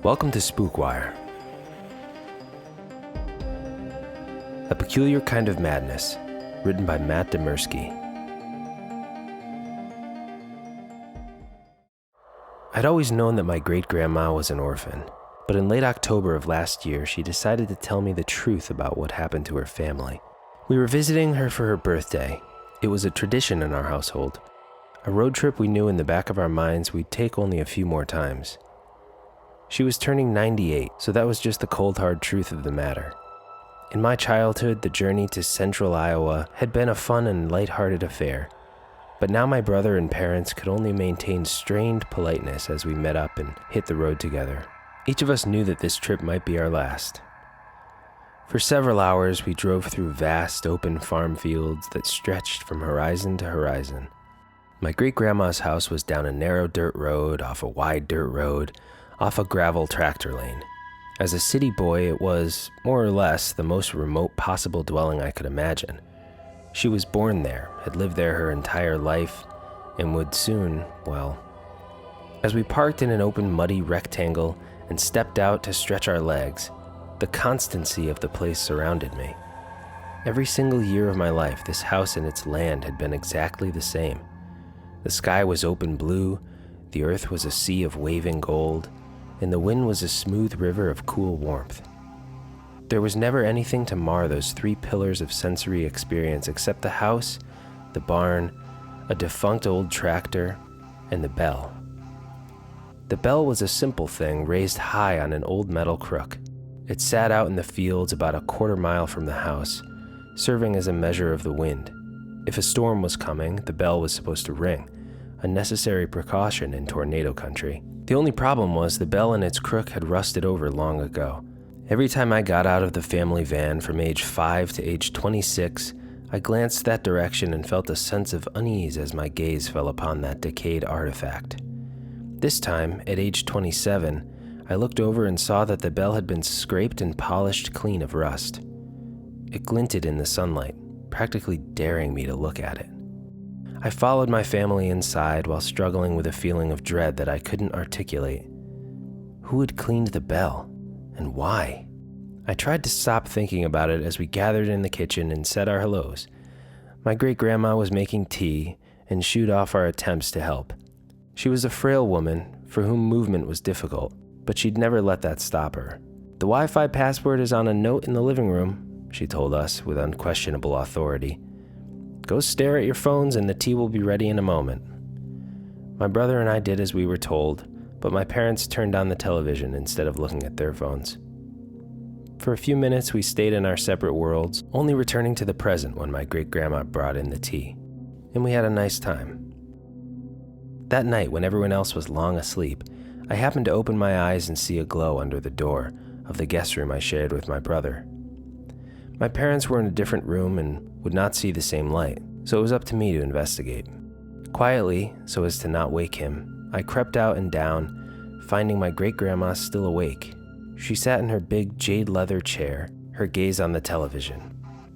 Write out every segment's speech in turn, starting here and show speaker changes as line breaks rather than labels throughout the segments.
Welcome to Spookwire, a peculiar kind of madness, written by Dymerski. I'd always known that my great-grandma was an orphan, but in late October of last year, she decided to tell me the truth about what happened to her family. We were visiting her for her birthday. It was a tradition in our household, a road trip we knew in the back of our minds we'd take only a few more times. She was turning 98, so that was just the cold hard truth of the matter. In my childhood, the journey to central Iowa had been a fun and lighthearted affair, but now my brother and parents could only maintain strained politeness as we met up and hit the road together. Each of us knew that this trip might be our last. For several hours, we drove through vast open farm fields that stretched from horizon to horizon. My great-grandma's house was down a narrow dirt road, off a wide dirt road, off a gravel tractor lane. As a city boy, it was, more or less, the most remote possible dwelling I could imagine. She was born there, had lived there her entire life, and would soon, well. As we parked in an open muddy rectangle and stepped out to stretch our legs, the constancy of the place surrounded me. Every single year of my life, this house and its land had been exactly the same. The sky was open blue, the earth was a sea of waving gold, and the wind was a smooth river of cool warmth. There was never anything to mar those three pillars of sensory experience except the house, the barn, a defunct old tractor, and the bell. The bell was a simple thing raised high on an old metal crook. It sat out in the fields about a quarter mile from the house, serving as a measure of the wind. If a storm was coming, the bell was supposed to ring, a necessary precaution in tornado country. The only problem was the bell and its crook had rusted over long ago. Every time I got out of the family van from age 5 to age 26, I glanced that direction and felt a sense of unease as my gaze fell upon that decayed artifact. This time, at age 27, I looked over and saw that the bell had been scraped and polished clean of rust. It glinted in the sunlight, practically daring me to look at it. I followed my family inside while struggling with a feeling of dread that I couldn't articulate. Who had cleaned the bell, and why? I tried to stop thinking about it as we gathered in the kitchen and said our hellos. My great-grandma was making tea and shooed off our attempts to help. She was a frail woman for whom movement was difficult, but she'd never let that stop her. "The Wi-Fi password is on a note in the living room," she told us with unquestionable authority. "Go stare at your phones and the tea will be ready in a moment." My brother and I did as we were told, but my parents turned on the television instead of looking at their phones. For a few minutes we stayed in our separate worlds, only returning to the present when my great-grandma brought in the tea. And we had a nice time. That night, when everyone else was long asleep, I happened to open my eyes and see a glow under the door of the guest room I shared with my brother. My parents were in a different room and would not see the same light, so it was up to me to investigate. Quietly, so as to not wake him, I crept out and down, finding my great-grandma still awake. She sat in her big jade leather chair, her gaze on the television.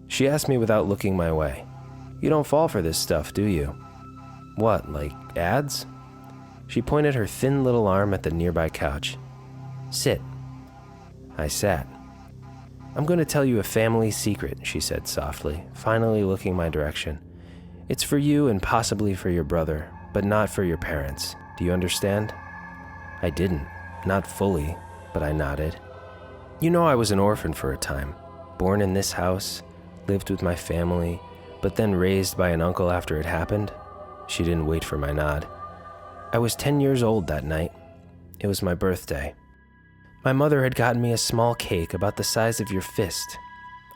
She asked me without looking my way, "You don't fall for this stuff, do you?" "What, like ads?" She pointed her thin little arm at the nearby couch. "Sit." I sat. "I'm going to tell you a family secret," she said softly, finally looking my direction. "It's for you and possibly for your brother, but not for your parents. Do you understand?" I didn't, not fully, but I nodded. "You know I was an orphan for a time, born in this house, lived with my family, but then raised by an uncle after it happened?" She didn't wait for my nod. "I was 10 years old that night. It was my birthday. My mother had gotten me a small cake about the size of your fist.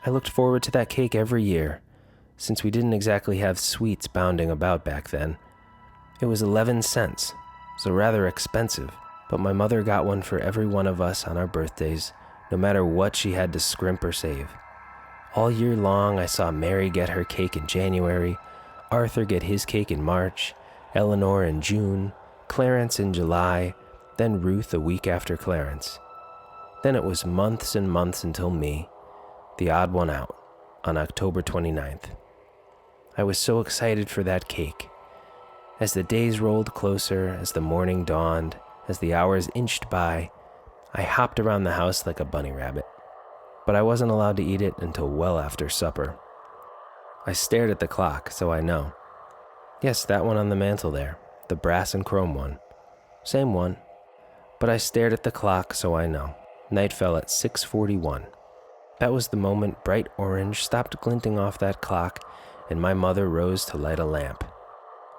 I looked forward to that cake every year, since we didn't exactly have sweets bounding about back then. It was 11 cents, so rather expensive, but my mother got one for every one of us on our birthdays, no matter what she had to scrimp or save. All year long, I saw Mary get her cake in January, Arthur get his cake in March, Eleanor in June, Clarence in July, then Ruth a week after Clarence. Then it was months and months until me, the odd one out, on October 29th. I was so excited for that cake. As the days rolled closer, as the morning dawned, as the hours inched by, I hopped around the house like a bunny rabbit, but I wasn't allowed to eat it until well after supper. I stared at the clock, so I know. Yes, that one on the mantel there, the brass and chrome one. Same one. But I stared at the clock, so I know. Night fell at 6:41. That was the moment bright orange stopped glinting off that clock, and my mother rose to light a lamp.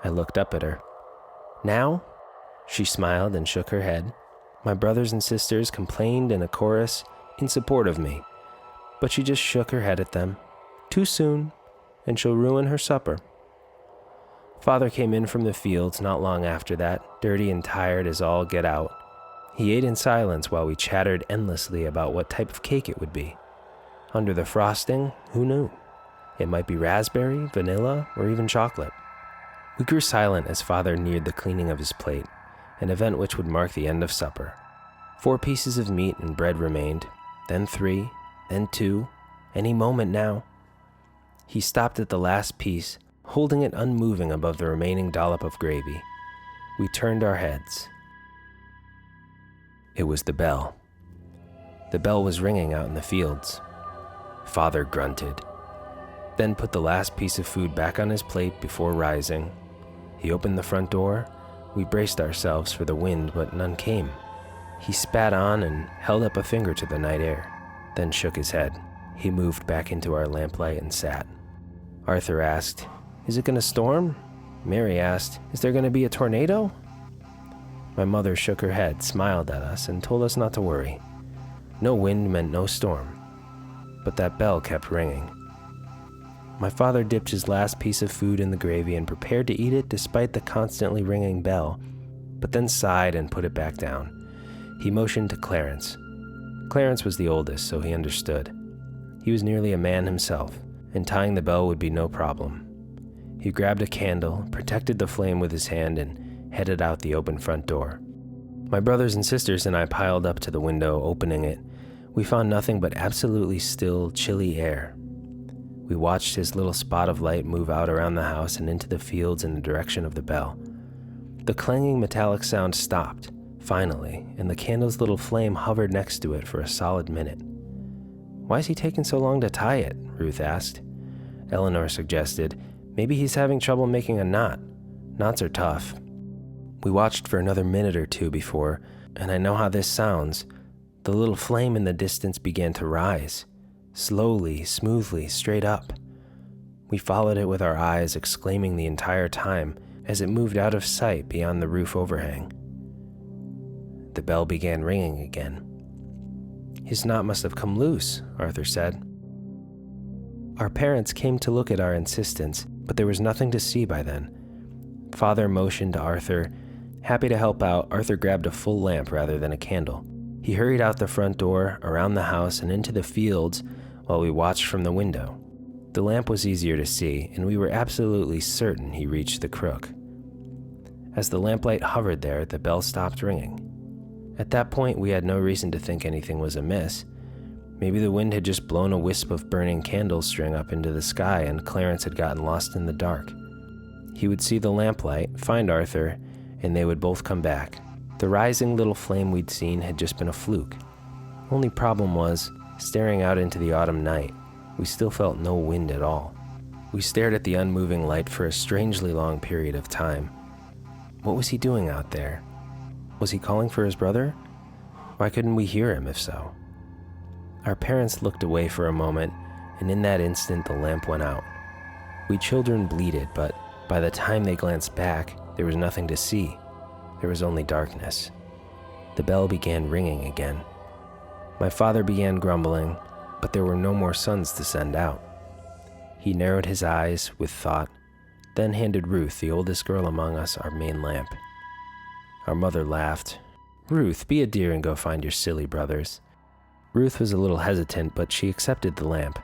I looked up at her. Now? She smiled and shook her head. My brothers and sisters complained in a chorus in support of me, but she just shook her head at them. Too soon, and she'll ruin her supper. Father came in from the fields not long after that, dirty and tired as all get out. He ate in silence while we chattered endlessly about what type of cake it would be. Under the frosting, who knew? It might be raspberry, vanilla, or even chocolate. We grew silent as Father neared the cleaning of his plate, an event which would mark the end of supper. 4 pieces of meat and bread remained, then 3, then 2, any moment now. He stopped at the last piece, holding it unmoving above the remaining dollop of gravy. We turned our heads. It was the bell. The bell was ringing out in the fields. Father grunted, then put the last piece of food back on his plate before rising. He opened the front door. We braced ourselves for the wind, but none came. He spat on and held up a finger to the night air, then shook his head. He moved back into our lamplight and sat. Arthur asked, "Is it going to storm?" Mary asked, "Is there going to be a tornado?" My mother shook her head, smiled at us, and told us not to worry. No wind meant no storm, but that bell kept ringing. My father dipped his last piece of food in the gravy and prepared to eat it despite the constantly ringing bell, but then sighed and put it back down. He motioned to Clarence. Clarence was the oldest, so he understood. He was nearly a man himself, and tying the bell would be no problem. He grabbed a candle, protected the flame with his hand, and headed out the open front door. My brothers and sisters and I piled up to the window, opening it. We found nothing but absolutely still, chilly air. We watched his little spot of light move out around the house and into the fields in the direction of the bell. The clanging metallic sound stopped, finally, and the candle's little flame hovered next to it for a solid minute. "Why is he taking so long to tie it?" Ruth asked. Eleanor suggested, "Maybe he's having trouble making a knot. Knots are tough." We watched for another minute or two before, and I know how this sounds, the little flame in the distance began to rise, slowly, smoothly, straight up. We followed it with our eyes, exclaiming the entire time as it moved out of sight beyond the roof overhang. The bell began ringing again. "His knot must have come loose," Arthur said. Our parents came to look at our insistence, but there was nothing to see by then. Father motioned to Arthur. Happy to help out, Arthur grabbed a full lamp rather than a candle. He hurried out the front door, around the house, and into the fields while we watched from the window. The lamp was easier to see, and we were absolutely certain he reached the crook. As the lamplight hovered there, the bell stopped ringing. At that point, we had no reason to think anything was amiss. Maybe the wind had just blown a wisp of burning candle string up into the sky and Clarence had gotten lost in the dark. He would see the lamplight, find Arthur, and they would both come back. The rising little flame we'd seen had just been a fluke. Only problem was, staring out into the autumn night, we still felt no wind at all. We stared at the unmoving light for a strangely long period of time. What was he doing out there? Was he calling for his brother? Why couldn't we hear him if so? Our parents looked away for a moment, and in that instant the lamp went out. We children bleated, but by the time they glanced back, there was nothing to see. There was only darkness. The bell began ringing again. My father began grumbling, but there were no more suns to send out. He narrowed his eyes with thought, then handed Ruth, the oldest girl among us, our main lamp. Our mother laughed. "Ruth, be a dear and go find your silly brothers." Ruth was a little hesitant, but she accepted the lamp.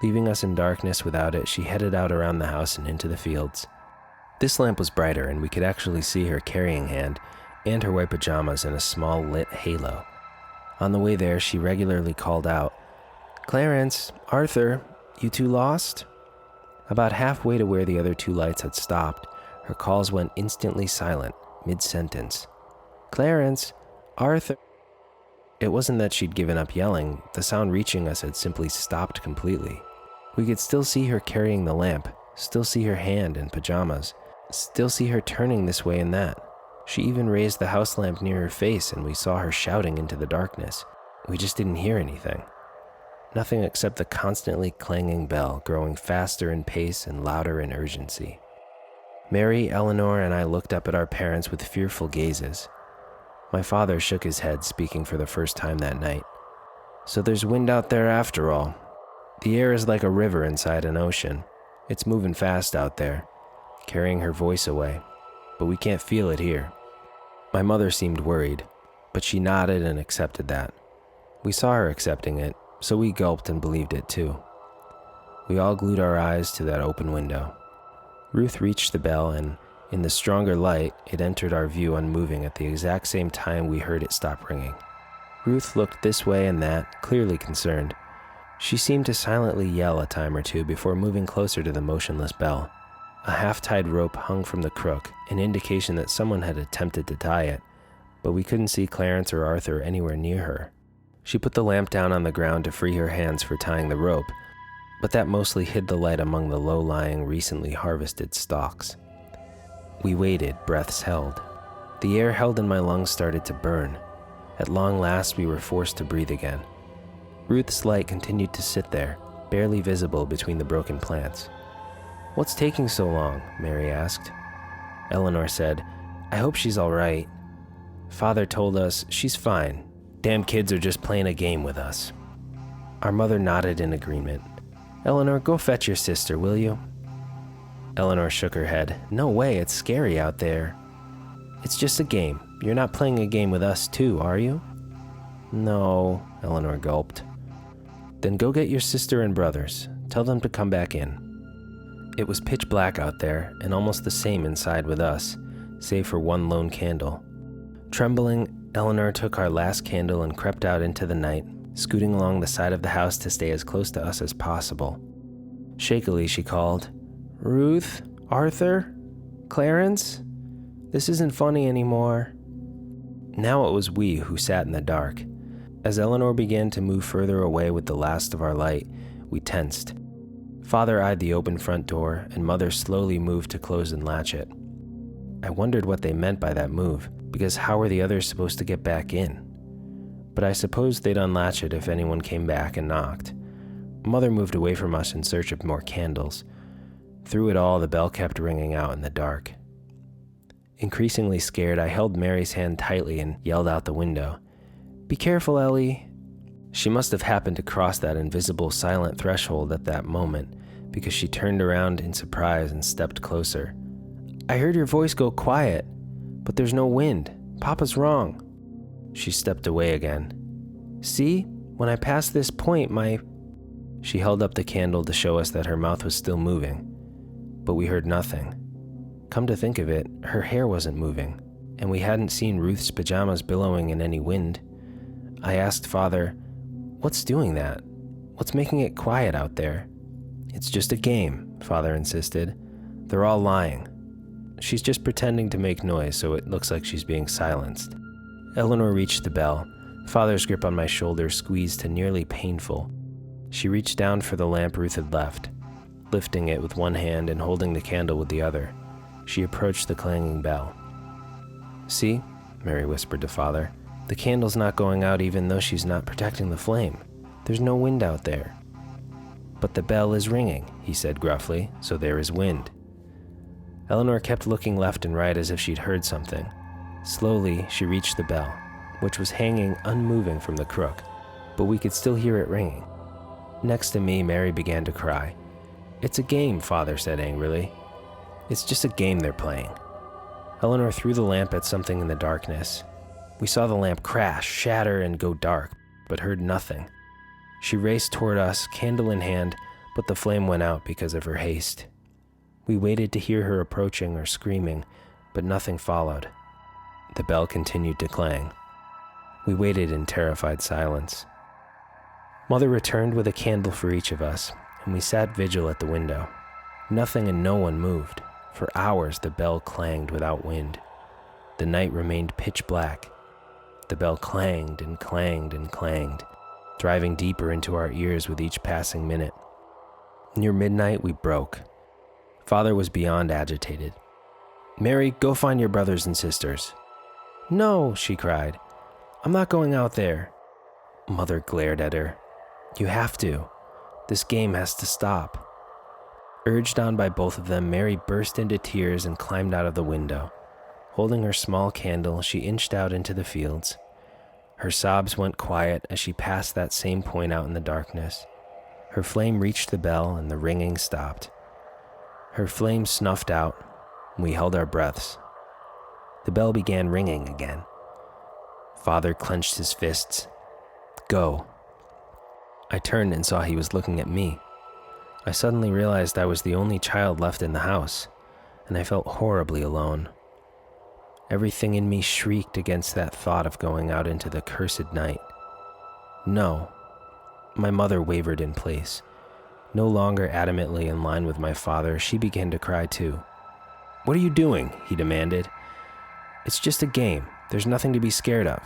Leaving us in darkness without it, she headed out around the house and into the fields. This lamp was brighter, and we could actually see her carrying hand and her white pajamas in a small lit halo. On the way there, she regularly called out, "Clarence, Arthur, you two lost?" About halfway to where the other 2 lights had stopped, her calls went instantly silent, mid-sentence. "Clarence, Arthur..." It wasn't that she'd given up yelling, the sound reaching us had simply stopped completely. We could still see her carrying the lamp, still see her hand in pajamas, still see her turning this way and that. She even raised the house lamp near her face and we saw her shouting into the darkness. We just didn't hear anything. Nothing except the constantly clanging bell, growing faster in pace and louder in urgency. Mary, Eleanor, and I looked up at our parents with fearful gazes. My father shook his head, speaking for the first time that night. "So there's wind out there after all. The air is like a river inside an ocean. It's moving fast out there, carrying her voice away, but we can't feel it here." My mother seemed worried, but she nodded and accepted that. We saw her accepting it, so we gulped and believed it too. We all glued our eyes to that open window. Ruth reached the bell and, in the stronger light, it entered our view unmoving at the exact same time we heard it stop ringing. Ruth looked this way and that, clearly concerned. She seemed to silently yell a time or two before moving closer to the motionless bell. A half-tied rope hung from the crook, an indication that someone had attempted to tie it, but we couldn't see Clarence or Arthur anywhere near her. She put the lamp down on the ground to free her hands for tying the rope, but that mostly hid the light among the low-lying, recently harvested stalks. We waited, breaths held. The air held in my lungs started to burn. At long last, we were forced to breathe again. Ruth's light continued to sit there, barely visible between the broken plants. "What's taking so long?" Mary asked. Eleanor said, "I hope she's all right." Father told us, "She's fine. Damn kids are just playing a game with us." Our mother nodded in agreement. "Eleanor, go fetch your sister, will you?" Eleanor shook her head. "No way, it's scary out there." "It's just a game. You're not playing a game with us too, are you?" "No," Eleanor gulped. "Then go get your sister and brothers. Tell them to come back in." It was pitch black out there, and almost the same inside with us, save for one lone candle. Trembling, Eleanor took our last candle and crept out into the night, scooting along the side of the house to stay as close to us as possible. Shakily, she called, "Ruth? Arthur? Clarence? This isn't funny anymore." Now it was we who sat in the dark. As Eleanor began to move further away with the last of our light, we tensed. Father eyed the open front door, and Mother slowly moved to close and latch it. I wondered what they meant by that move, because how were the others supposed to get back in? But I supposed they'd unlatch it if anyone came back and knocked. Mother moved away from us in search of more candles. Through it all, the bell kept ringing out in the dark. Increasingly scared, I held Mary's hand tightly and yelled out the window, "Be careful, Ellie." She must have happened to cross that invisible silent threshold at that moment, because she turned around in surprise and stepped closer. "I heard your voice go quiet, but there's no wind. Papa's wrong." She stepped away again. "See, when I pass this point, She held up the candle to show us that her mouth was still moving, but we heard nothing. Come to think of it, her hair wasn't moving, and we hadn't seen Ruth's pajamas billowing in any wind. I asked Father, "What's doing that? What's making it quiet out there?" "It's just a game," Father insisted. "They're all lying. She's just pretending to make noise so it looks like she's being silenced." Eleanor reached the bell. Father's grip on my shoulder squeezed to nearly painful. She reached down for the lamp Ruth had left, lifting it with one hand and holding the candle with the other. She approached the clanging bell. "See," Mary whispered to Father, "the candle's not going out even though she's not protecting the flame. There's no wind out there." "But the bell is ringing," he said gruffly, "so there is wind." Eleanor kept looking left and right as if she'd heard something. Slowly, she reached the bell, which was hanging unmoving from the crook, but we could still hear it ringing. Next to me, Mary began to cry. "It's a game," Father said angrily. "It's just a game they're playing." Eleanor threw the lamp at something in the darkness. We saw the lamp crash, shatter, and go dark, but heard nothing. She raced toward us, candle in hand, but the flame went out because of her haste. We waited to hear her approaching or screaming, but nothing followed. The bell continued to clang. We waited in terrified silence. Mother returned with a candle for each of us, and we sat vigil at the window. Nothing and no one moved. For hours the bell clanged without wind. The night remained pitch black. The bell clanged and clanged and clanged, driving deeper into our ears with each passing minute. Near midnight, we broke. Father was beyond agitated. "Mary, go find your brothers and sisters." "No," she cried. "I'm not going out there." Mother glared at her. "You have to. This game has to stop." Urged on by both of them, Mary burst into tears and climbed out of the window. Holding her small candle, she inched out into the fields. Her sobs went quiet as she passed that same point out in the darkness. Her flame reached the bell and the ringing stopped. Her flame snuffed out, and we held our breaths. The bell began ringing again. Father clenched his fists. "Go." I turned and saw he was looking at me. I suddenly realized I was the only child left in the house, and I felt horribly alone. Everything in me shrieked against that thought of going out into the cursed night. No. My mother wavered in place. No longer adamantly in line with my father, she began to cry too. "What are you doing?" he demanded. "It's just a game. There's nothing to be scared of."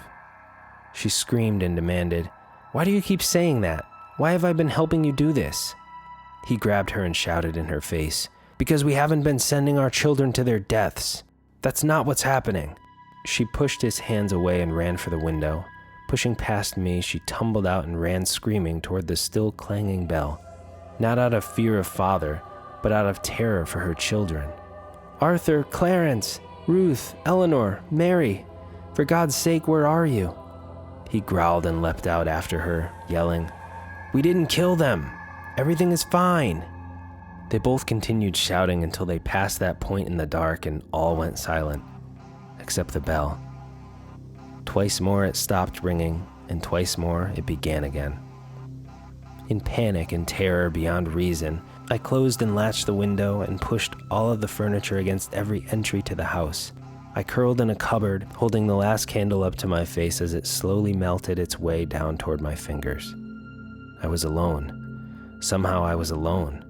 She screamed and demanded, "Why do you keep saying that? Why have I been helping you do this?" He grabbed her and shouted in her face, "Because we haven't been sending our children to their deaths. That's not what's happening." She pushed his hands away and ran for the window. Pushing past me, she tumbled out and ran screaming toward the still clanging bell, not out of fear of Father, but out of terror for her children. "Arthur, Clarence, Ruth, Eleanor, Mary, for God's sake, where are you?" He growled and leapt out after her, yelling, "We didn't kill them. Everything is fine." They both continued shouting until they passed that point in the dark and all went silent, except the bell. Twice more it stopped ringing, and twice more it began again. In panic and terror beyond reason, I closed and latched the window and pushed all of the furniture against every entry to the house. I curled in a cupboard, holding the last candle up to my face as it slowly melted its way down toward my fingers. I was alone. Somehow I was alone.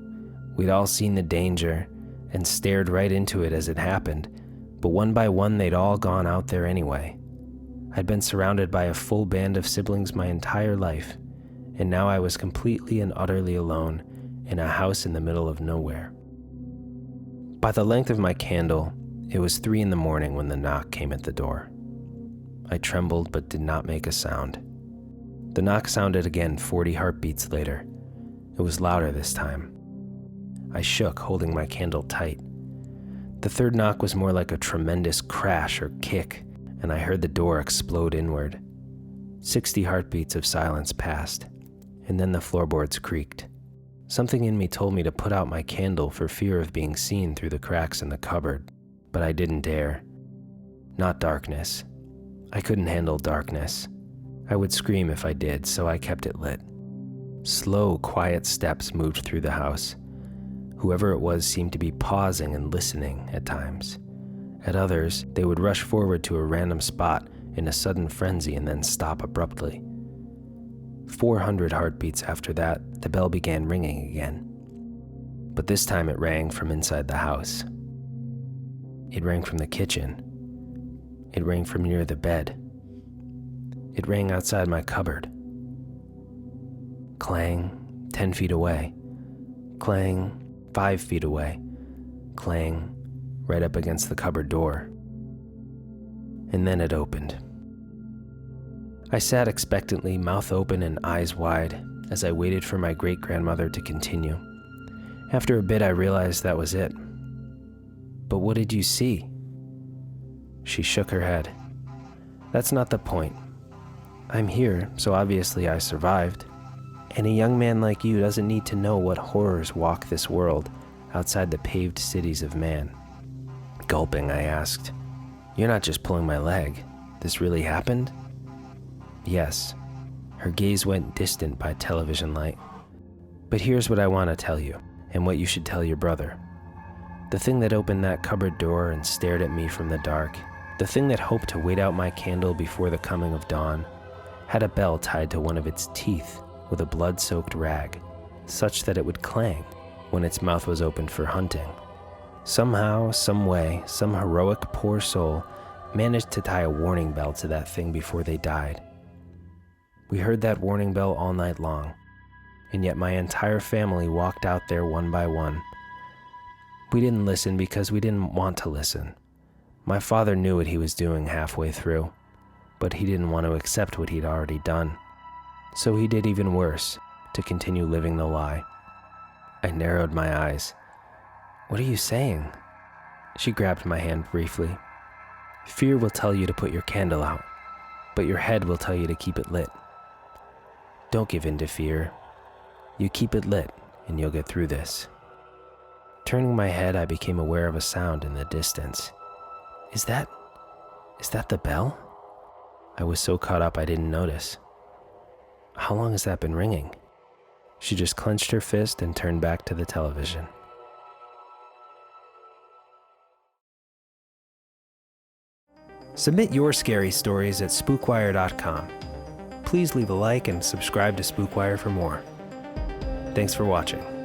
We'd all seen the danger and stared right into it as it happened, but one by one they'd all gone out there anyway. I'd been surrounded by a full band of siblings my entire life, and now I was completely and utterly alone in a house in the middle of nowhere. By the length of my candle, it was 3 a.m. when the knock came at the door. I trembled but did not make a sound. The knock sounded again 40 heartbeats later. It was louder this time. I shook, holding my candle tight. The third knock was more like a tremendous crash or kick, and I heard the door explode inward. 60 heartbeats of silence passed, and then the floorboards creaked. Something in me told me to put out my candle for fear of being seen through the cracks in the cupboard, but I didn't dare. Not darkness. I couldn't handle darkness. I would scream if I did, so I kept it lit. Slow, quiet steps moved through the house. Whoever it was seemed to be pausing and listening at times. At others, they would rush forward to a random spot in a sudden frenzy and then stop abruptly. 400 heartbeats after that, the bell began ringing again. But this time it rang from inside the house. It rang from the kitchen. It rang from near the bed. It rang outside my cupboard. Clang, 10 feet away. Clang, 5 feet away. Clang, right up against the cupboard door. And then it opened. I sat expectantly, mouth open and eyes wide, as I waited for my great-grandmother to continue. After a bit, I realized that was it. "But what did you see?" She shook her head. "That's not the point. I'm here, so obviously I survived. And a young man like you doesn't need to know what horrors walk this world outside the paved cities of man." Gulping, I asked, "You're not just pulling my leg. This really happened?" "Yes." Her gaze went distant by television light. "But here's what I want to tell you, and what you should tell your brother. The thing that opened that cupboard door and stared at me from the dark, the thing that hoped to wait out my candle before the coming of dawn, had a bell tied to one of its teeth with a blood-soaked rag, such that it would clang when its mouth was opened for hunting. Somehow, some way, some heroic poor soul managed to tie a warning bell to that thing before they died. We heard that warning bell all night long, and yet my entire family walked out there one by one. We didn't listen because we didn't want to listen. My father knew what he was doing halfway through, but he didn't want to accept what he'd already done. So he did even worse, to continue living the lie. I narrowed my eyes. "What are you saying?" She grabbed my hand briefly. "Fear will tell you to put your candle out, but your head will tell you to keep it lit. Don't give in to fear. You keep it lit, and you'll get through this." Turning my head, I became aware of a sound in the distance. Is that the bell? I was so caught up I didn't notice. "How long has that been ringing?" She just clenched her fist and turned back to the television. Submit your scary stories at spookwire.com. Please leave a like and subscribe to Spookwire for more. Thanks for watching.